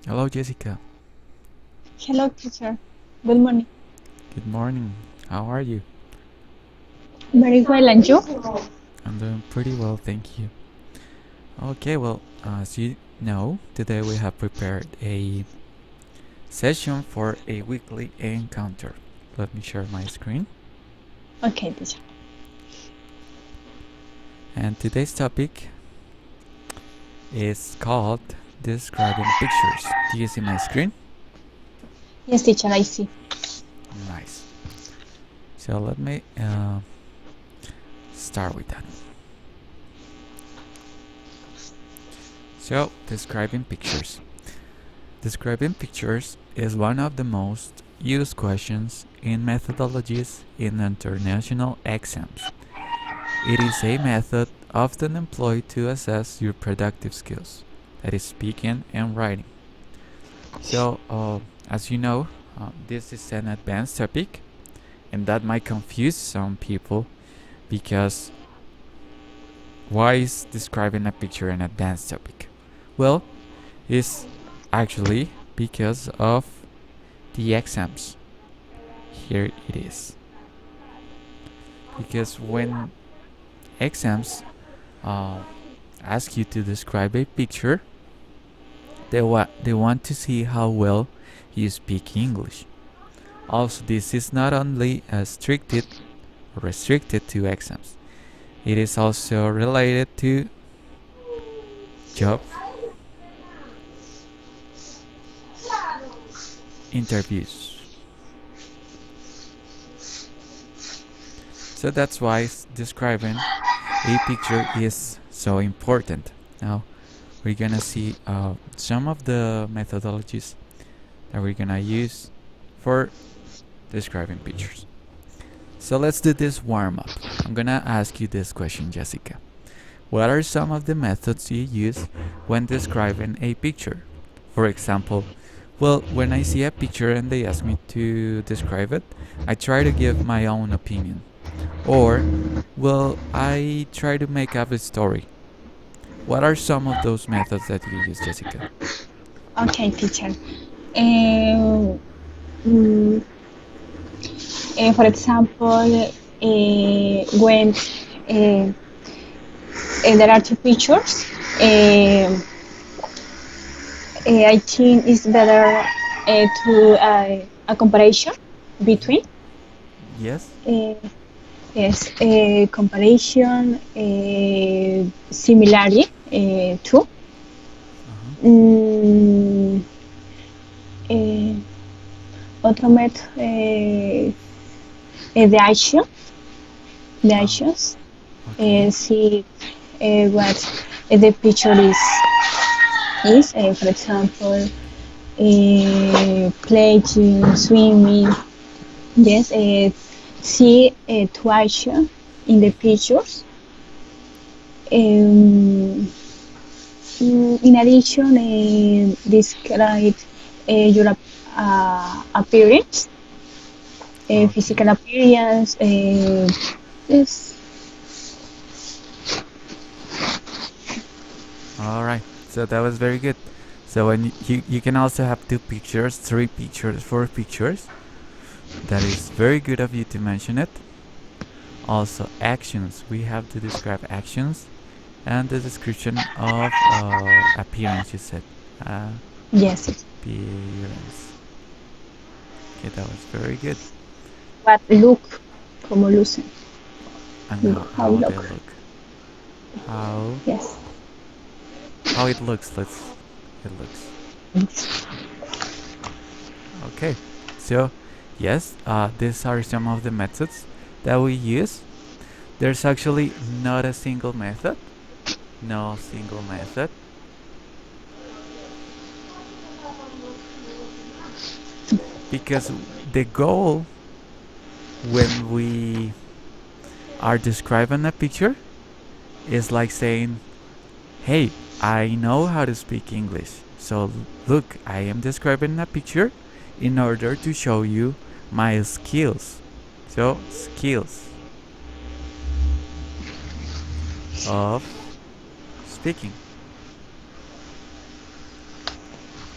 Hello, Jessica. Hello, teacher. Good morning. Good morning. How are you? Very well, and you? I'm doing pretty well, thank you. Okay, well, as you know, today we have prepared a session for a weekly encounter. Let me share my screen. Okay, teacher. And today's topic is called Describing Pictures. Do you see my screen? Yes, teacher, I see. Nice. So let me start with that. So, describing pictures. Describing pictures is one of the most used questions in methodologies in international exams. It is a method often employed to assess your productive skills, that is, speaking and writing. So, as you know, this is an advanced topic, and that might confuse some people because why is describing a picture an advanced topic? Well, it's actually because of the exams. Here it is. Because when exams uh, ask you to describe a picture, they want to see how well you speak English. Also, this is not only restricted to exams. It is also related to job interviews. So that's why describing a picture is so important. Now, we're gonna see some of the methodologies that we're gonna use for describing pictures. So let's do this warm up. I'm gonna ask you this question, Jessica. What are some of the methods you use when describing a picture? For example, well, when I see a picture and they ask me to describe it, I try to give my own opinion. Or, well, I try to make up a story. What are some of those methods that you use, Jessica? Okay, teacher. Um, mm, for example, when there are two pictures, I think it's better to a comparison between. Yes? Uh, yes, comparison, similarity to. Uh-huh. Mm, eh, Otro método, de action, the Oh, actions, okay. see what the picture is for example, playing, swimming. Yes, see two action in the pictures. Um, in addition, describe your appearance, Okay. physical appearance. Yes. All right. So that was very good. So when you can also have two pictures, three pictures, four pictures. That is very good of you to mention it. Also actions. We have to describe actions and the description of appearance. You said Yes, yes. appearance. Okay, that was very good. What look, como lucen, And how how they look. look. How Yes. how it looks. It looks. Okay. So yes, these are some of the methods that we use. There's actually not a single method. No single method. Because the goal when we are describing a picture is like saying, hey, I know how to speak English. So look, I am describing a picture in order to show you my skills. So, skills of speaking.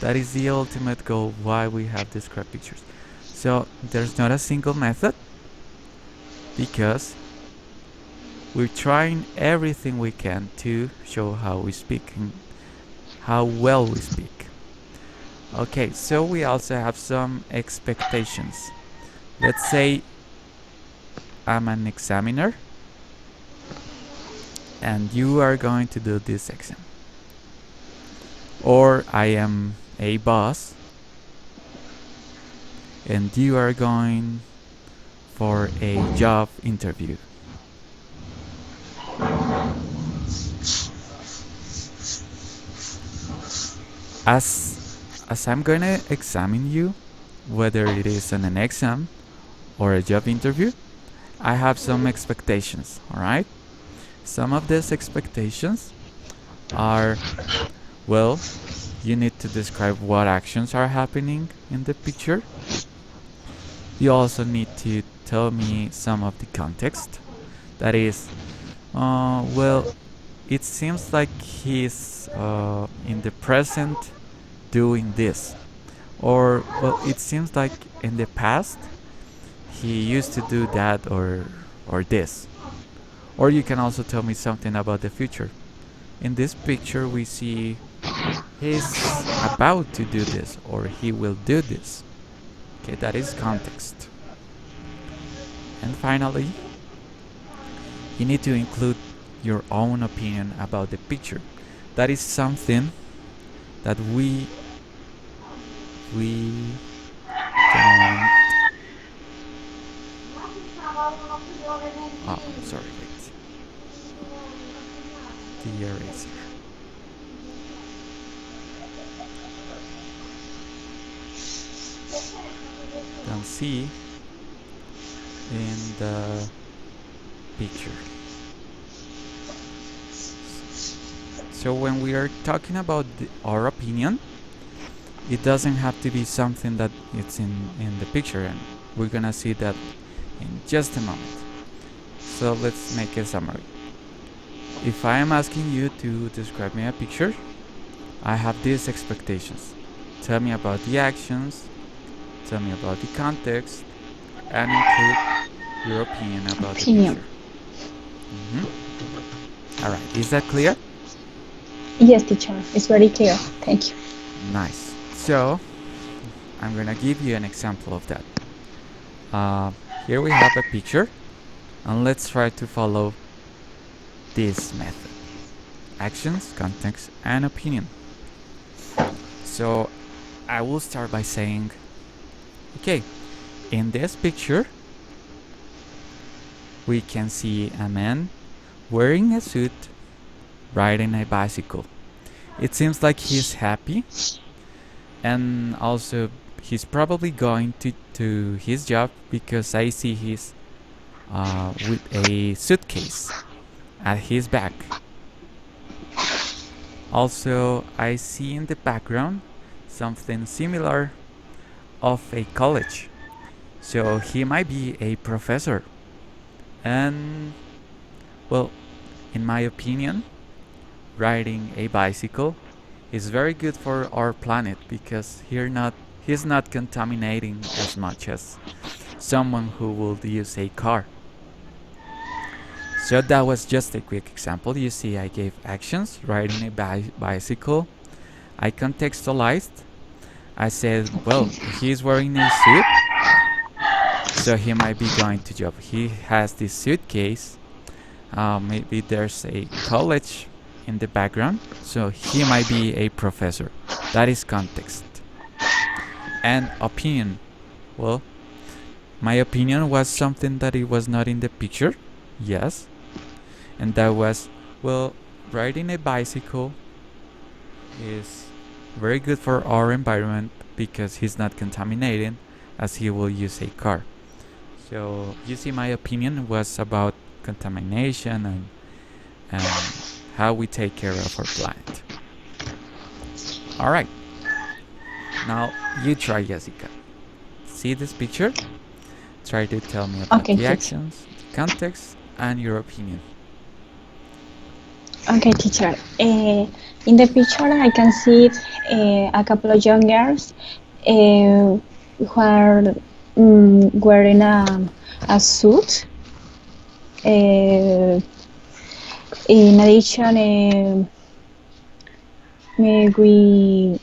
That is the ultimate goal why we have described pictures. So there's not a single method because we're trying everything we can to show how we speak and how well we speak. Okay, so we also have some expectations. Let's say I'm an examiner and you are going to do this exam. Or I am a boss and you are going for a job interview. As I'm gonna examine you, whether it is in an exam or a job interview, I have some expectations, alright? Some of these expectations are, well, you need to describe what actions are happening in the picture. You also need to tell me some of the context. That is, well, it seems like he's in the present doing this. Or, well, it seems like in the past he used to do that or this. Or you can also tell me something about the future. In this picture we see he's about to do this or he will do this. Okay, that is context. And finally, you need to include your own opinion about the picture. That is something that we don't. Oh, sorry, wait. The eraser. Don't see in the picture. So when we are talking about our opinion, it doesn't have to be something that it's in the picture, and we're gonna see that in just a moment. So let's make a summary. If I am asking you to describe me a picture, I have these expectations. Tell me about the actions, tell me about the context, and include your opinion about the picture. Alright, is that clear? Yes, teacher, it's very clear. Thank you. Nice. So, I'm gonna give you an example of that. Here we have a picture, and let's try to follow this method. Actions, context, and opinion. So, I will start by saying, okay, in this picture, we can see a man wearing a suit, riding a bicycle. It seems like he's happy, and also he's probably going to his job because I see he's with a suitcase at his back. Also, I see in the background something similar of a college. So he might be a professor. And, well, in my opinion, riding a bicycle is very good for our planet because he's not contaminating as much as someone who would use a car. So that was just a quick example. You see, I gave actions, riding a bicycle. I contextualized. I said, well, he's wearing a suit, so he might be going to job. He has this suitcase. Maybe there's a college in the background, so he might be a professor. That is context. And opinion. Well, my opinion was something that it was not in the picture. Yes. And that was, well, riding a bicycle is very good for our environment because he's not contaminating as he will use a car. So you see, my opinion was about contamination and how we take care of our planet. Alright, now you try, Jessica. See this picture? Try to tell me about the actions, the context, and your opinion. Okay, teacher. In the picture, I can see a couple of young girls who are wearing a suit. In addition, we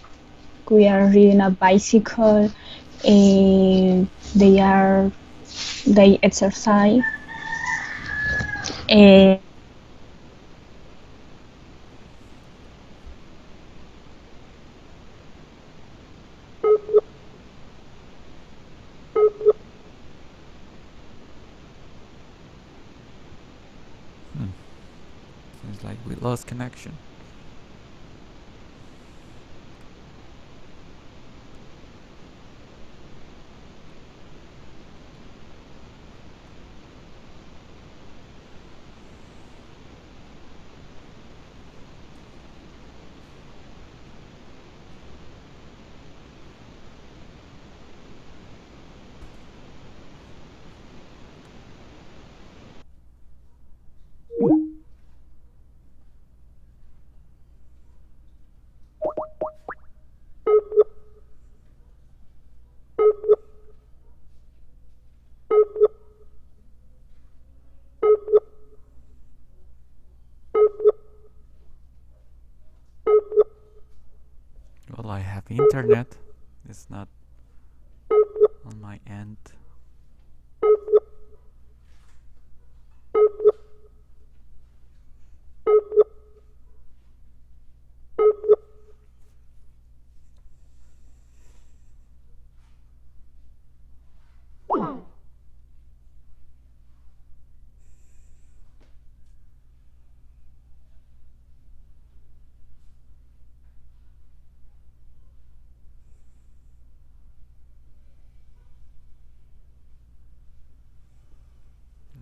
are riding a bicycle. They are they exercise. Uh, Seems like we lost connection. Well, I have internet. It's not on my end.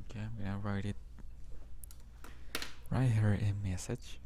Okay, I'm gonna write it right here in message.